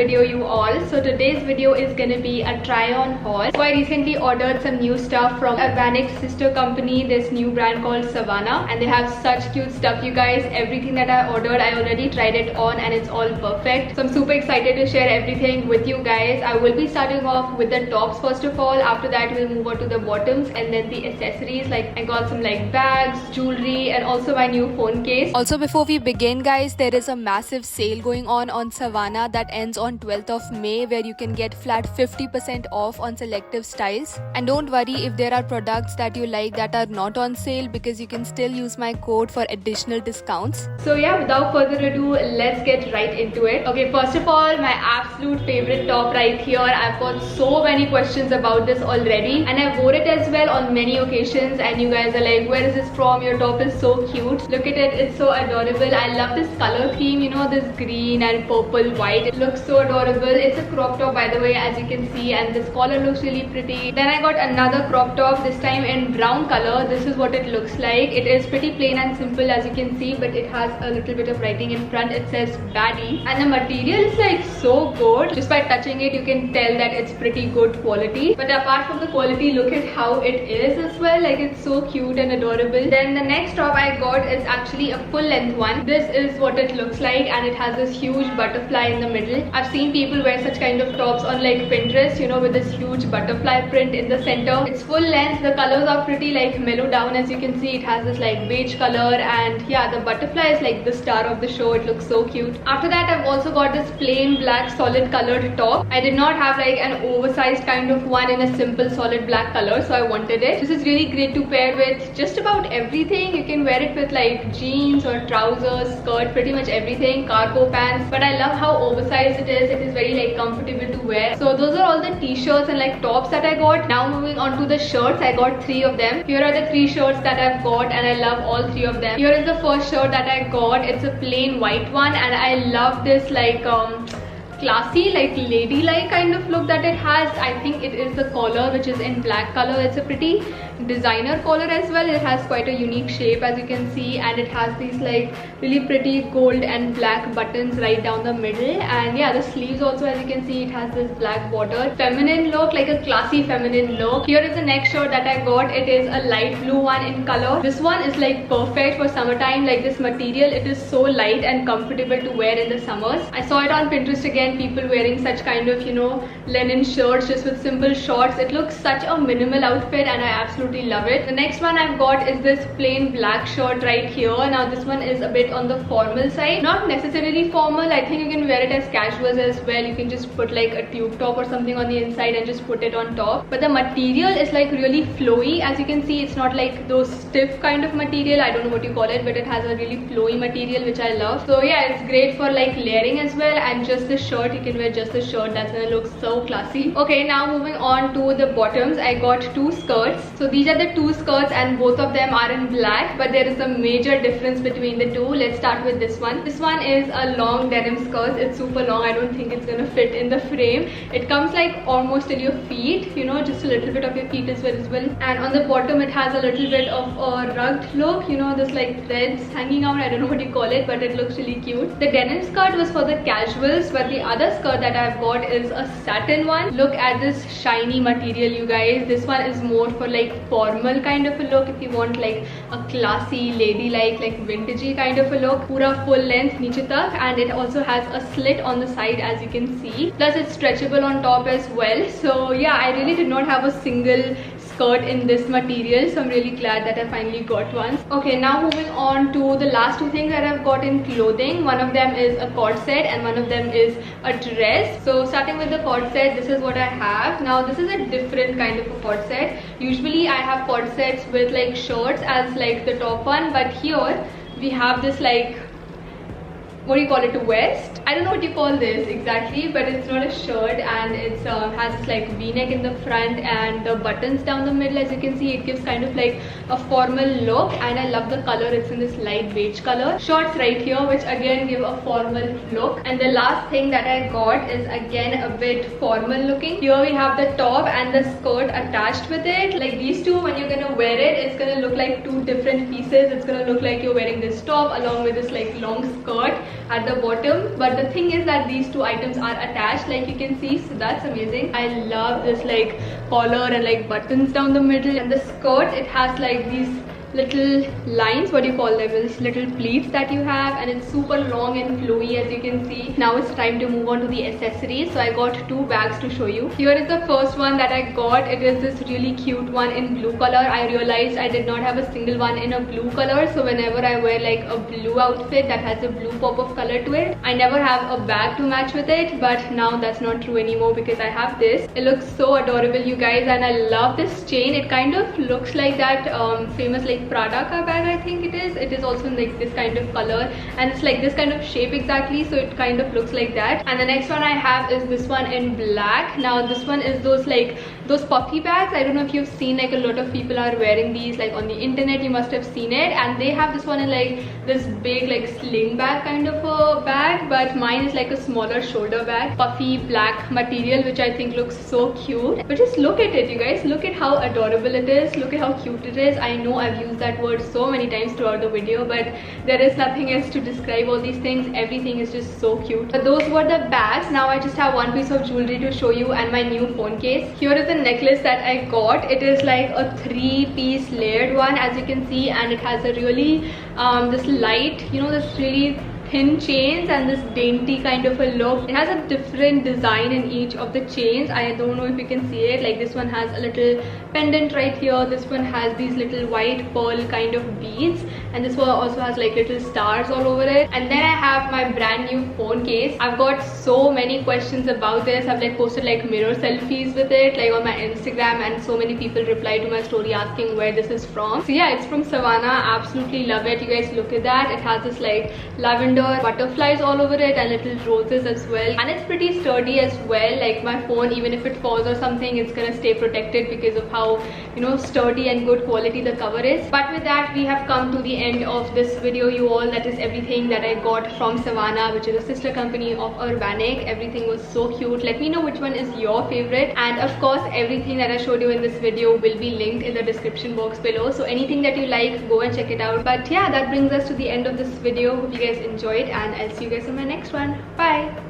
video you all. So today's video is gonna be a try on haul. So I recently ordered some new stuff from Urbanix sister company, this new brand called Savannah, and they have such cute stuff, you guys. Everything that I ordered, I already tried it on and it's all perfect. So I'm super excited to share everything with you guys. I will be starting off with the tops first of all. After that we'll move on to the bottoms and then the accessories. Like I got some like bags, jewelry, and also my new phone case. Also, before we begin guys, there is a massive sale going on Savannah that ends on 12th of May, where you can get flat 50% off on selective styles. And don't worry if there are products that you like that are not on sale, because you can still use my code for additional discounts. So yeah, without further ado, let's get right into it. Okay, first of all, my absolute favorite top right here. I've got so many questions about this already, and I wore it as well on many occasions, and you guys are like, where is this from? Your top is so cute. Look at it, it's so adorable. I love this color theme, you know, this green and purple white. It looks so adorable. It's a crop top by the way, as you can see, and this collar looks really pretty. Then I got another crop top, this time in brown color. This is what it looks like. It is pretty plain and simple as you can see, but it has a little bit of writing in front. It says baddie, and the material is like so good. Just by touching it you can tell that it's pretty good quality. But apart from the quality, look at how it is as well. Like it's so cute and adorable. Then the next top I got is actually a full length one. This is what it looks like, and it has this huge butterfly in the middle. I've seen people wear such kind of tops on like Pinterest, you know, with this huge butterfly print in the center. It's full length. The colors are pretty like mellow down, as you can see. It has this like beige color, and yeah, the butterfly is like the star of the show. It looks so cute. After that I've also got this plain black solid colored top. I did not have like an oversized kind of one in a simple solid black color, so I wanted it. This is really great to pair with just about everything. You can wear it with like jeans or trousers, skirt, pretty much everything, cargo pants. But I love how oversized it is. It is very like comfortable to wear. So those are all the t-shirts and like tops that I got. Now moving on to the shirts, I got 3 of them. Here are the 3 shirts that I've got, and I love all 3 of them. Here is the first shirt that I got. It's a plain white one, and I love this like classy, like ladylike kind of look that it has. I think it is the collar, which is in black color. It's a pretty designer collar as well. It has quite a unique shape, as you can see, and it has these like really pretty gold and black buttons right down the middle. And yeah, the sleeves also, as you can see, it has this black border. Feminine look, like a classy feminine look. Here is the next shirt that I got. It is a light blue one in color. This one is like perfect for summertime. Like this material, it is so light and comfortable to wear in the summers. I saw it on Pinterest again, people wearing such kind of, you know, linen shirts just with simple shorts. It looks such a minimal outfit, and I absolutely love it. The next one I've got is this plain black shirt right here. Now this one is a bit on the formal side, not necessarily formal. I think you can wear it as casuals as well. You can just put like a tube top or something on the inside and just put it on top. But the material is like really flowy, as you can see. It's not like those stiff kind of material, I don't know what you call it, but it has a really flowy material, which I love. So yeah, it's great for like layering as well. And just the shirt, you can wear just the shirt. That's gonna look so classy. Okay, now moving on to the bottoms, I got 2 skirts. So these are the 2 skirts, and both of them are in black, but there is a major difference between the two. Let's start with this one. This one is a long denim skirt. It's super long. I don't think it's gonna fit in the frame. It comes like almost till your feet, you know, just a little bit of your feet as well. And on the bottom it has a little bit of a rugged look, you know, this like threads hanging out. I don't know what you call it, but it looks really cute. The denim skirt was for the casuals, but the other skirt that I've got is a satin one. Look at this shiny material, you guys. This one is more for like formal kind of a look, if you want like a classy ladylike, like vintagey kind of a look. Pura full length niche tak, and it also has a slit on the side, as you can see. Plus it's stretchable on top as well. So yeah, I really did not have a single skirt in this material, so I'm really glad that I finally got one. Okay, now moving on to the last 2 things that I've got in clothing. One of them is a corset and one of them is a dress. So starting with the corset, this is what I have. Now this is a different kind of a corset. Usually I have corsets with like shirts as like the top one, but here we have this like, what do you call it, a vest? I don't know what you call this exactly, but it's not a shirt, and it's has this like v-neck in the front and the buttons down the middle. As you can see, it gives kind of like a formal look, and I love the color. It's in this light beige color. Shorts right here, which again give a formal look. And the last thing that I got is again a bit formal looking. Here we have the top and the skirt attached with it. Like these two, when you're gonna wear it, it's gonna look like 2 different pieces. It's gonna look like you're wearing this top along with this like long skirt, at the bottom, but the thing is that these two items are attached, like you can see, so that's amazing. I love this like collar and like buttons down the middle, and the skirt, it has like these little lines, what do you call them, these little pleats that you have, and it's super long and flowy, as you can see. Now it's time to move on to the accessories. So I got two bags to show you. Here is the first one that I got. It is this really cute one in blue color. I realized I did not have a single one in a blue color, so whenever I wear like a blue outfit that has a blue pop of color to it, I never have a bag to match with it. But now that's not true anymore because I have this. It looks so adorable, you guys, and I love this chain. It kind of looks like that famous like Prada ka bag, I think it is. It is also in like this kind of color, and it's like this kind of shape exactly, so it kind of looks like that. And the next one I have is this one in black. Now this one is those puffy bags. I don't know if you've seen, like a lot of people are wearing these like on the internet, you must have seen it. And they have this one in like this big like sling bag kind of a bag, but mine is like a smaller shoulder bag, puffy black material, which I think looks so cute. But just look at it, you guys, look at how adorable it is, look at how cute it is. I know I've used that word so many times throughout the video, but there is nothing else to describe all these things. Everything is just so cute. But those were the bags. Now I just have one piece of jewelry to show you, and my new phone case. Here is the necklace that I got. It is like a 3-piece layered one, as you can see, and it has a really this light, you know, this really thin chains and this dainty kind of a look. It has a different design in each of the chains. I don't know if you can see it. Like this one has a little pendant right here, this one has these little white pearl kind of beads, and this one also has like little stars all over it. And then I have my brand new phone case. I've got so many questions about this. I've like posted like mirror selfies with it like on my Instagram, and so many people replied to my story asking where this is from. So yeah, it's from Savannah. Absolutely love it, you guys. Look at that. It has this like lavender butterflies all over it and little roses as well, and it's pretty sturdy as well. Like my phone, even if it falls or something, it's gonna stay protected because of how, you know, sturdy and good quality the cover is. But with that, we have come to the end of this video, you all. That is everything that I got from Savannah, which is a sister company of Urbanic. Everything was so cute. Let me know which one is your favorite, and of course everything that I showed you in this video will be linked in the description box below, so anything that you like, go and check it out. But yeah, that brings us to the end of this video. Hope you guys enjoyed, and I'll see you guys in my next one. Bye.